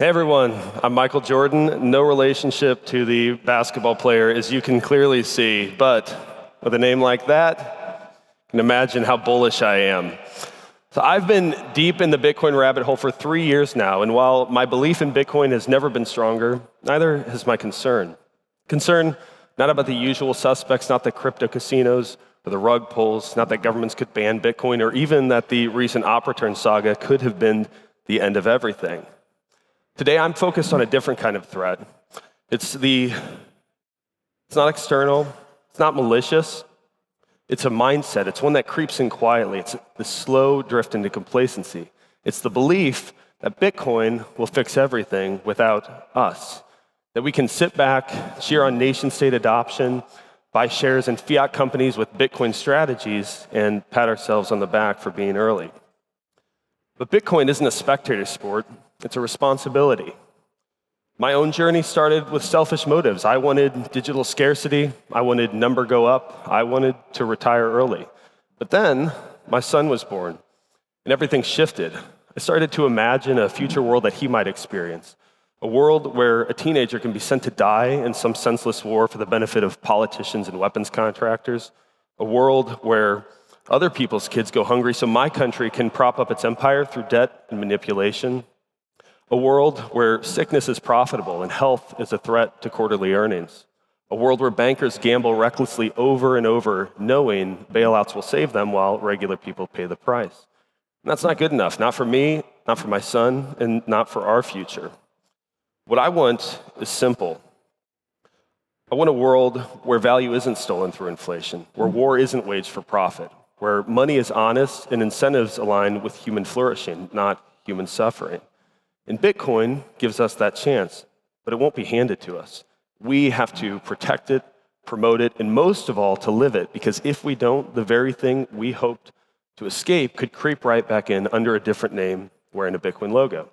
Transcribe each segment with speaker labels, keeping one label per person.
Speaker 1: Hey everyone, I'm Michael Jordan. No relationship to the basketball player, as you can clearly see, but with a name like that, you can imagine how bullish I am. So I've been deep in the Bitcoin rabbit hole for 3 years now, and while my belief in Bitcoin has never been stronger, neither has my concern. Concern not about the usual suspects, not the crypto casinos or the rug pulls, not that governments could ban Bitcoin, or even that the recent op return saga could have been the end of everything. Today, I'm focused on a different kind of threat. It's not external, it's not malicious, it's a mindset. It's one that creeps in quietly. It's the slow drift into complacency. It's the belief that Bitcoin will fix everything without us, that we can sit back, cheer on nation-state adoption, buy shares in fiat companies with Bitcoin strategies, and pat ourselves on the back for being early. But Bitcoin isn't a spectator sport. It's a responsibility. My own journey started with selfish motives. I wanted digital scarcity. I wanted number go up. I wanted to retire early. But then my son was born, and everything shifted. I started to imagine a future world that he might experience, a world where a teenager can be sent to die in some senseless war for the benefit of politicians and weapons contractors, a world where other people's kids go hungry so my country can prop up its empire through debt and manipulation, a world where sickness is profitable and health is a threat to quarterly earnings, a world where bankers gamble recklessly over and over, knowing bailouts will save them while regular people pay the price. And that's not good enough, not for me, not for my son, and not for our future. What I want is simple. I want a world where value isn't stolen through inflation, where war isn't waged for profit, where money is honest and incentives align with human flourishing, not human suffering. And Bitcoin gives us that chance, but it won't be handed to us. We have to protect it, promote it, and most of all, to live it, because if we don't, the very thing we hoped to escape could creep right back in under a different name, wearing a Bitcoin logo.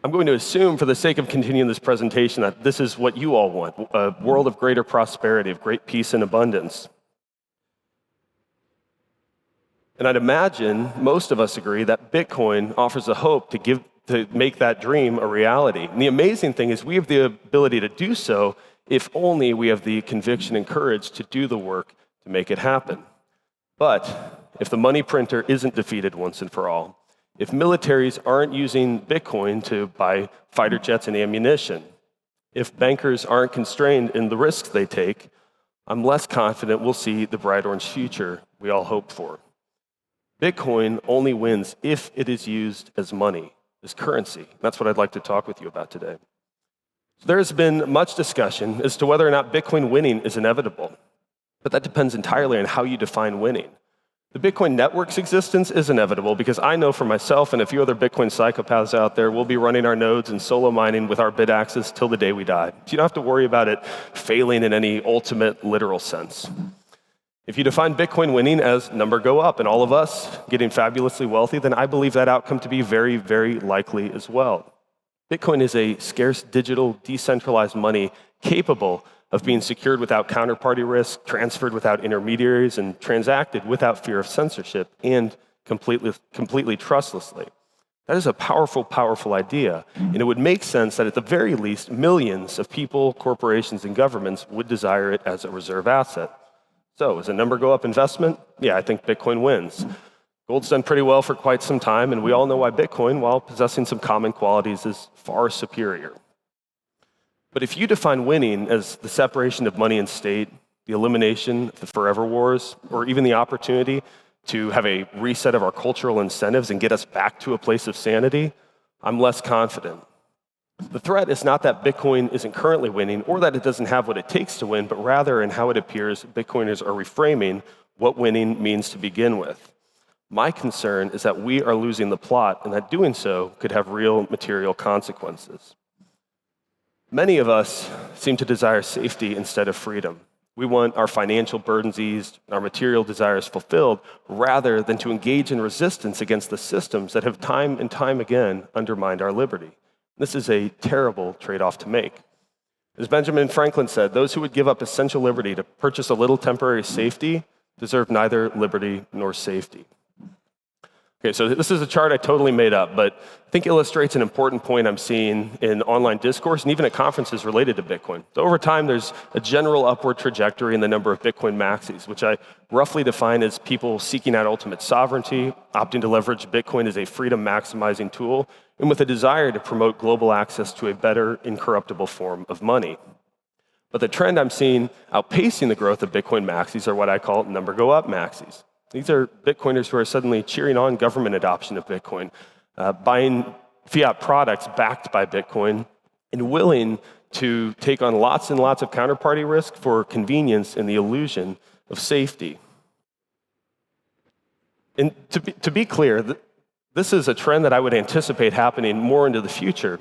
Speaker 1: I'm going to assume, for the sake of continuing this presentation, that this is what you all want, a world of greater prosperity, of great peace and abundance. And I'd imagine most of us agree that Bitcoin offers a hope to make that dream a reality. And the amazing thing is we have the ability to do so if only we have the conviction and courage to do the work to make it happen. But if the money printer isn't defeated once and for all, if militaries aren't using Bitcoin to buy fighter jets and ammunition, if bankers aren't constrained in the risks they take, I'm less confident we'll see the bright orange future we all hope for. Bitcoin only wins if it is used as money, as currency. That's what I'd like to talk with you about today. So there has been much discussion as to whether or not Bitcoin winning is inevitable, but that depends entirely on how you define winning. The Bitcoin network's existence is inevitable because I know for myself and a few other Bitcoin psychopaths out there, we'll be running our nodes and solo mining with our bit axes till the day we die. So you don't have to worry about it failing in any ultimate literal sense. If you define Bitcoin winning as number go up and all of us getting fabulously wealthy, then I believe that outcome to be very, very likely as well. Bitcoin is a scarce digital decentralized money capable of being secured without counterparty risk, transferred without intermediaries, and transacted without fear of censorship and completely trustlessly. That is a powerful, powerful idea, and it would make sense that at the very least, millions of people, corporations, and governments would desire it as a reserve asset. So, is a number go up investment? Yeah, I think Bitcoin wins. Gold's done pretty well for quite some time, and we all know why Bitcoin, while possessing some common qualities, is far superior. But if you define winning as the separation of money and state, the elimination of the forever wars, or even the opportunity to have a reset of our cultural incentives and get us back to a place of sanity, I'm less confident. The threat is not that Bitcoin isn't currently winning or that it doesn't have what it takes to win, but rather in how it appears Bitcoiners are reframing what winning means to begin with. My concern is that we are losing the plot and that doing so could have real material consequences. Many of us seem to desire safety instead of freedom. We want our financial burdens eased, our material desires fulfilled, rather than to engage in resistance against the systems that have time and time again undermined our liberty. This is a terrible trade-off to make. As Benjamin Franklin said, those who would give up essential liberty to purchase a little temporary safety deserve neither liberty nor safety. Okay, so this is a chart I totally made up, but I think illustrates an important point I'm seeing in online discourse and even at conferences related to Bitcoin. So over time, there's a general upward trajectory in the number of Bitcoin maxis, which I roughly define as people seeking out ultimate sovereignty, opting to leverage Bitcoin as a freedom-maximizing tool, and with a desire to promote global access to a better, incorruptible form of money. But the trend I'm seeing outpacing the growth of Bitcoin maxis are what I call number go up maxis. These are Bitcoiners who are suddenly cheering on government adoption of Bitcoin, buying fiat products backed by Bitcoin, and willing to take on lots and lots of counterparty risk for convenience and the illusion of safety. And to be clear, this is a trend that I would anticipate happening more into the future,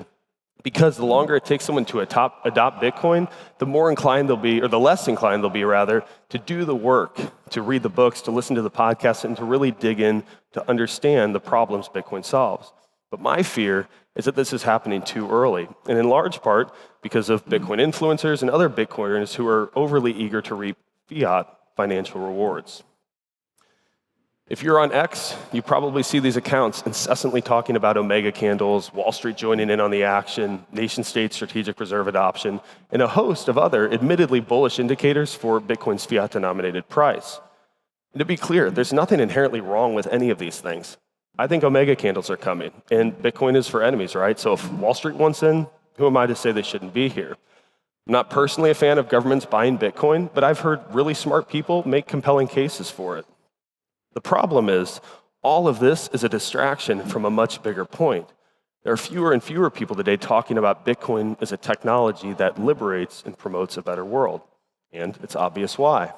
Speaker 1: because the longer it takes someone to adopt Bitcoin, the more inclined they'll be, or the less inclined they'll be rather, to do the work, to read the books, to listen to the podcasts, and to really dig in to understand the problems Bitcoin solves. But my fear is that this is happening too early, and in large part because of Bitcoin influencers and other Bitcoiners who are overly eager to reap fiat financial rewards. If you're on X, you probably see these accounts incessantly talking about Omega candles, Wall Street joining in on the action, nation-state strategic reserve adoption, and a host of other admittedly bullish indicators for Bitcoin's fiat-denominated price. And to be clear, there's nothing inherently wrong with any of these things. I think Omega candles are coming, and Bitcoin is for enemies, right? So if Wall Street wants in, who am I to say they shouldn't be here? I'm not personally a fan of governments buying Bitcoin, but I've heard really smart people make compelling cases for it. The problem is, all of this is a distraction from a much bigger point. There are fewer and fewer people today talking about Bitcoin as a technology that liberates and promotes a better world. And it's obvious why.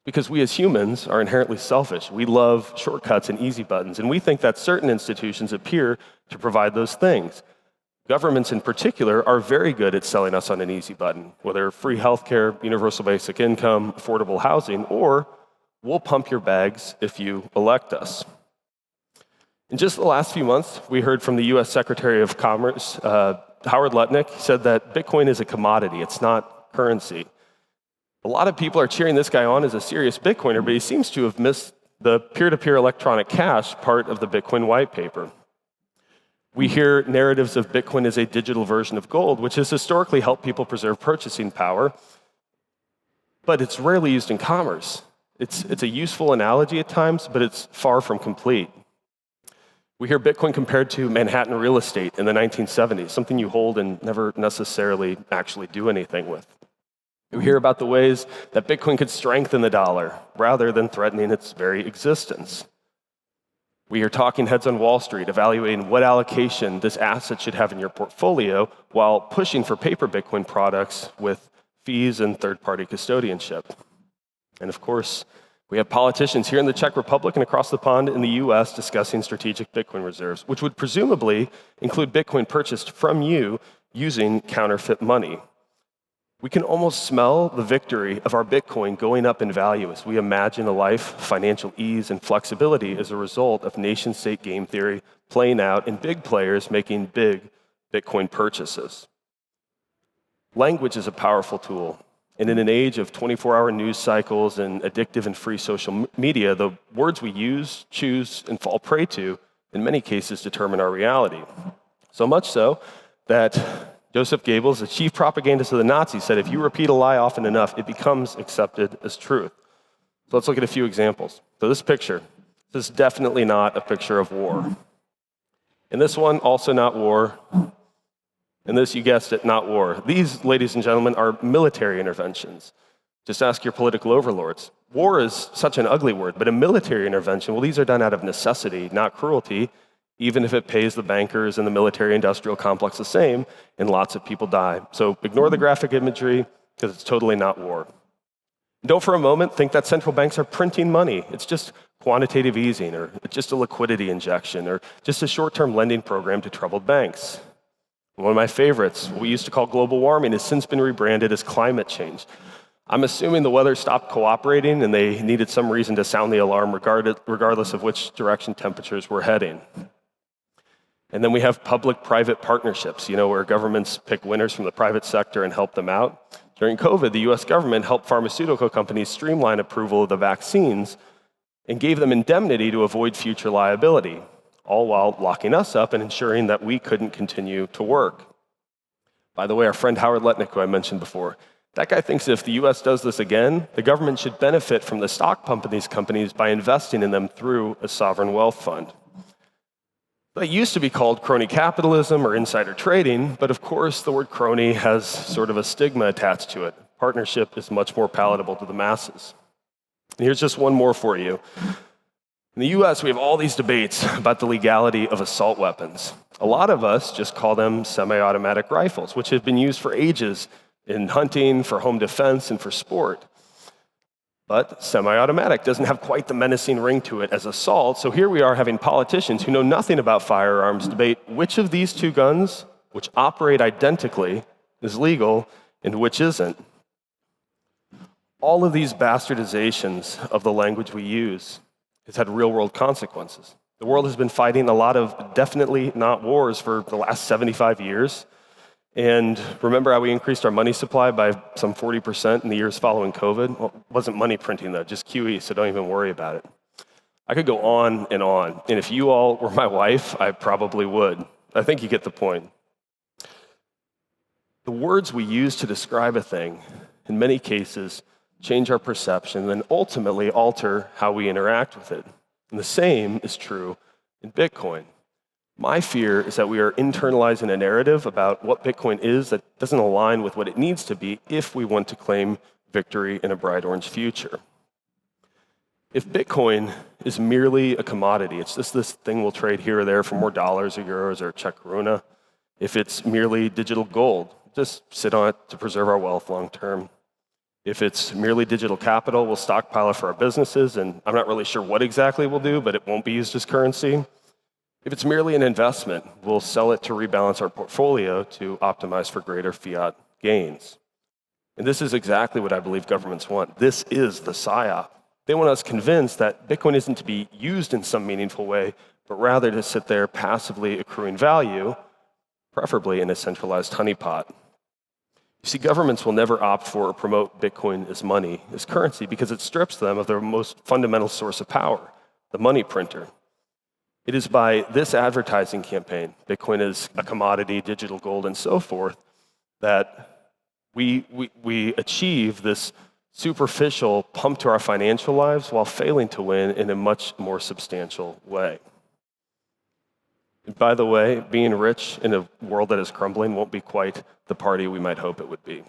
Speaker 1: Because we as humans are inherently selfish. We love shortcuts and easy buttons, and we think that certain institutions appear to provide those things. Governments in particular are very good at selling us on an easy button, whether free healthcare, universal basic income, affordable housing, or we'll pump your bags if you elect us. In just the last few months, we heard from the US Secretary of Commerce, Howard Lutnick, said that Bitcoin is a commodity, it's not currency. A lot of people are cheering this guy on as a serious Bitcoiner, but he seems to have missed the peer-to-peer electronic cash part of the Bitcoin white paper. We hear narratives of Bitcoin as a digital version of gold, which has historically helped people preserve purchasing power, but it's rarely used in commerce. It's a useful analogy at times, but it's far from complete. We hear Bitcoin compared to Manhattan real estate in the 1970s, something you hold and never necessarily actually do anything with. We hear about the ways that Bitcoin could strengthen the dollar rather than threatening its very existence. We hear talking heads on Wall Street evaluating what allocation this asset should have in your portfolio while pushing for paper Bitcoin products with fees and third-party custodianship. And of course, we have politicians here in the Czech Republic and across the pond in the US discussing strategic Bitcoin reserves, which would presumably include Bitcoin purchased from you using counterfeit money. We can almost smell the victory of our Bitcoin going up in value as we imagine a life of financial ease and flexibility as a result of nation-state game theory playing out and big players making big Bitcoin purchases. Language is a powerful tool. And in an age of 24-hour news cycles and addictive and free social media, the words we use, choose, and fall prey to, in many cases, determine our reality. So much so that Joseph Goebbels, the chief propagandist of the Nazis, said if you repeat a lie often enough, it becomes accepted as truth. So let's look at a few examples. So this picture, this is definitely not a picture of war. And this one, also not war. And this, you guessed it, not war. These, ladies and gentlemen, are military interventions. Just ask your political overlords. War is such an ugly word, but a military intervention, well, these are done out of necessity, not cruelty, even if it pays the bankers and the military-industrial complex the same, and lots of people die. So ignore the graphic imagery, because it's totally not war. Don't for a moment think that central banks are printing money. It's just quantitative easing, or just a liquidity injection, or just a short-term lending program to troubled banks. One of my favorites, what we used to call global warming, has since been rebranded as climate change. I'm assuming the weather stopped cooperating and they needed some reason to sound the alarm regardless of which direction temperatures were heading. And then we have public-private partnerships, where governments pick winners from the private sector and help them out. During COVID, the US government helped pharmaceutical companies streamline approval of the vaccines and gave them indemnity to avoid future liability, all while locking us up and ensuring that we couldn't continue to work. By the way, our friend Howard Letnick, who I mentioned before, that guy thinks if the US does this again, the government should benefit from the stock pump in these companies by investing in them through a sovereign wealth fund. That used to be called crony capitalism or insider trading, but of course the word crony has sort of a stigma attached to it. Partnership is much more palatable to the masses. And here's just one more for you. In the US, we have all these debates about the legality of assault weapons. A lot of us just call them semi-automatic rifles, which have been used for ages in hunting, for home defense, and for sport. But semi-automatic doesn't have quite the menacing ring to it as assault, so here we are having politicians who know nothing about firearms debate which of these two guns, which operate identically, is legal and which isn't. All of these bastardizations of the language we use has had real-world consequences. The world has been fighting a lot of definitely not wars for the last 75 years. And remember how we increased our money supply by some 40% in the years following COVID? Well, it wasn't money printing, though, just QE, so don't even worry about it. I could go on. And if you all were my wife, I probably would. I think you get the point. The words we use to describe a thing, in many cases, change our perception and then ultimately alter how we interact with it. And the same is true in Bitcoin. My fear is that we are internalizing a narrative about what Bitcoin is that doesn't align with what it needs to be if we want to claim victory in a bright orange future. If Bitcoin is merely a commodity, it's just this thing we'll trade here or there for more dollars or euros or Czech koruna. If it's merely digital gold, just sit on it to preserve our wealth long term. If it's merely digital capital, we'll stockpile it for our businesses, and I'm not really sure what exactly we'll do, but it won't be used as currency. If it's merely an investment, we'll sell it to rebalance our portfolio to optimize for greater fiat gains. And this is exactly what I believe governments want. This is the PSYOP. They want us convinced that Bitcoin isn't to be used in some meaningful way, but rather to sit there passively accruing value, preferably in a centralized honeypot. You see, governments will never opt for or promote Bitcoin as money, as currency, because it strips them of their most fundamental source of power, the money printer. It is by this advertising campaign, Bitcoin is a commodity, digital gold, and so forth, that we achieve this superficial pump to our financial lives while failing to win in a much more substantial way. And by the way, being rich in a world that is crumbling won't be quite the party we might hope it would be.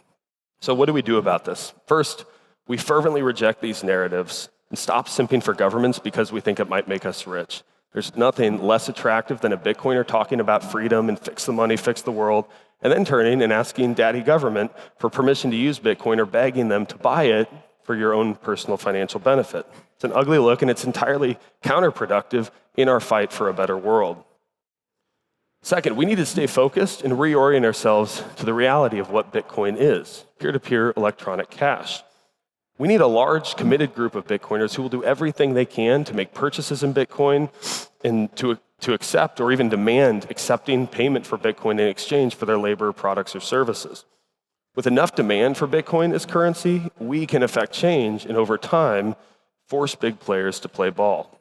Speaker 1: So what do we do about this? First, we fervently reject these narratives and stop simping for governments because we think it might make us rich. There's nothing less attractive than a Bitcoiner talking about freedom and fix the money, fix the world, and then turning and asking daddy government for permission to use Bitcoin or begging them to buy it for your own personal financial benefit. It's an ugly look, and it's entirely counterproductive in our fight for a better world. Second, we need to stay focused and reorient ourselves to the reality of what Bitcoin is, peer-to-peer electronic cash. We need a large, committed group of Bitcoiners who will do everything they can to make purchases in Bitcoin and to accept or even demand accepting payment for Bitcoin in exchange for their labor, products, or services. With enough demand for Bitcoin as currency, we can affect change and over time, force big players to play ball.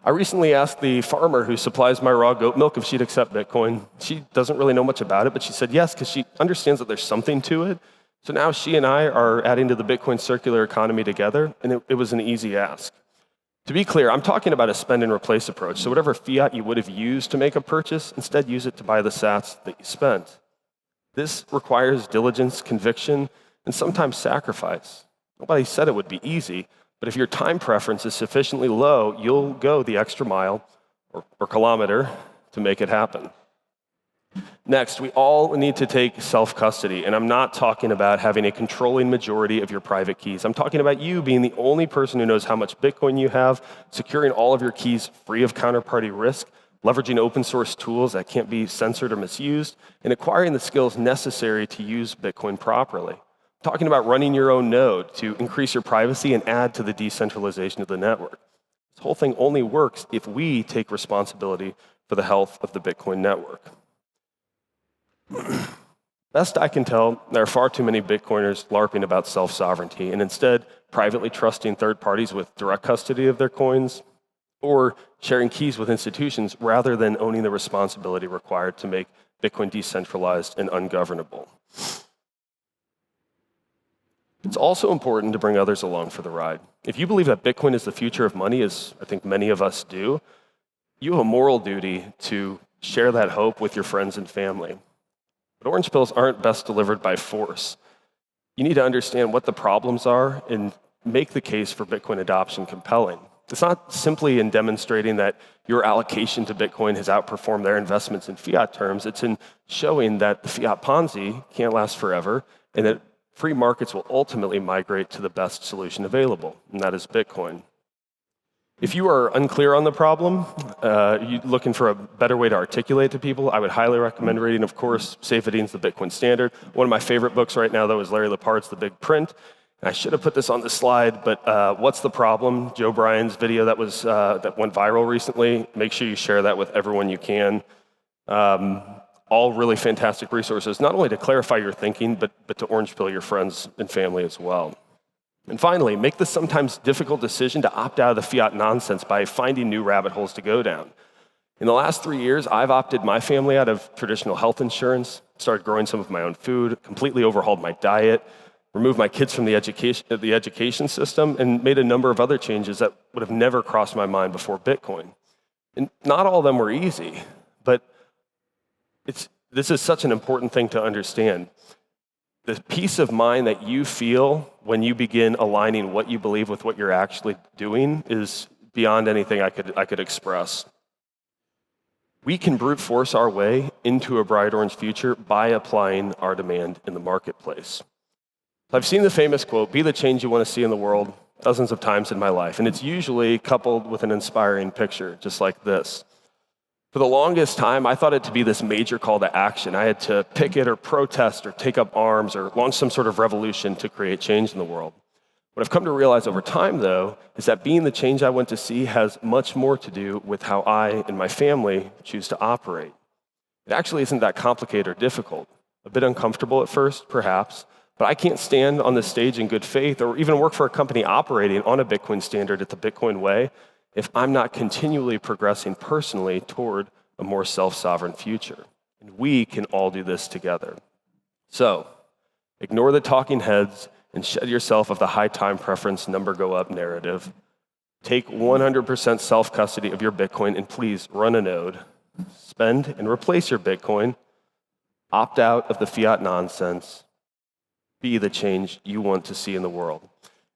Speaker 1: I recently asked the farmer who supplies my raw goat milk if she'd accept Bitcoin. She doesn't really know much about it, but she said yes, because she understands that there's something to it. So now she and I are adding to the Bitcoin circular economy together, and it was an easy ask. To be clear, I'm talking about a spend and replace approach. So whatever fiat you would have used to make a purchase, instead use it to buy the sats that you spent. This requires diligence, conviction, and sometimes sacrifice. Nobody said it would be easy, but if your time preference is sufficiently low, you'll go the extra mile or kilometer to make it happen. Next, we all need to take self-custody, and I'm not talking about having a controlling majority of your private keys. I'm talking about you being the only person who knows how much Bitcoin you have, securing all of your keys free of counterparty risk, leveraging open source tools that can't be censored or misused, and acquiring the skills necessary to use Bitcoin properly. I'm talking about running your own node to increase your privacy and add to the decentralization of the network. This whole thing only works if we take responsibility for the health of the Bitcoin network. Best I can tell, there are far too many Bitcoiners LARPing about self-sovereignty and instead privately trusting third parties with direct custody of their coins or sharing keys with institutions rather than owning the responsibility required to make Bitcoin decentralized and ungovernable. It's also important to bring others along for the ride. If you believe that Bitcoin is the future of money, as I think many of us do, you have a moral duty to share that hope with your friends and family. But orange pills aren't best delivered by force. You need to understand what the problems are and make the case for Bitcoin adoption compelling. It's not simply in demonstrating that your allocation to Bitcoin has outperformed their investments in fiat terms. It's in showing that the fiat Ponzi can't last forever and that free markets will ultimately migrate to the best solution available, and that is Bitcoin. If you are unclear on the problem, you're looking for a better way to articulate to people, I would highly recommend reading, of course, Seyfedin's The Bitcoin Standard. One of my favorite books right now, though, is Larry Lepard's The Big Print. And I should have put this on the slide, but What's the Problem? Joe Bryan's video that went viral recently. Make sure you share that with everyone you can. All really fantastic resources, not only to clarify your thinking, but to orange pill your friends and family as well. And finally, make the sometimes difficult decision to opt out of the fiat nonsense by finding new rabbit holes to go down. In the last 3 years, I've opted my family out of traditional health insurance, started growing some of my own food, completely overhauled my diet, removed my kids from the education system, and made a number of other changes that would have never crossed my mind before Bitcoin. And not all of them were easy, but this is such an important thing to understand. The peace of mind that you feel when you begin aligning what you believe with what you're actually doing is beyond anything I could express. We can brute force our way into a bright orange future by applying our demand in the marketplace. I've seen the famous quote, "Be the change you want to see in the world," dozens of times in my life, and it's usually coupled with an inspiring picture, just like this. For the longest time, I thought it to be this major call to action. I had to picket or protest or take up arms or launch some sort of revolution to create change in the world. What I've come to realize over time, though, is that being the change I want to see has much more to do with how I and my family choose to operate. It actually isn't that complicated or difficult. A bit uncomfortable at first, perhaps, but I can't stand on this stage in good faith or even work for a company operating on a Bitcoin standard at the Bitcoin way if I'm not continually progressing personally toward a more self-sovereign future. And we can all do this together. So, ignore the talking heads and shed yourself of the high time preference number go up narrative. Take 100% self-custody of your Bitcoin and please run a node. Spend and replace your Bitcoin. Opt out of the fiat nonsense. Be the change you want to see in the world.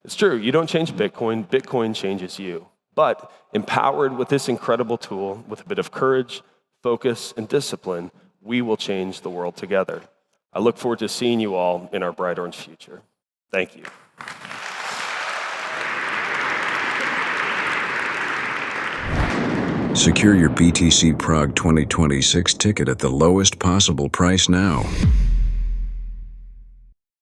Speaker 1: It's true, you don't change Bitcoin, Bitcoin changes you. But empowered with this incredible tool, with a bit of courage, focus, and discipline, we will change the world together. I look forward to seeing you all in our bright orange future. Thank you.
Speaker 2: Secure your BTC Prague 2026 ticket at the lowest possible price now.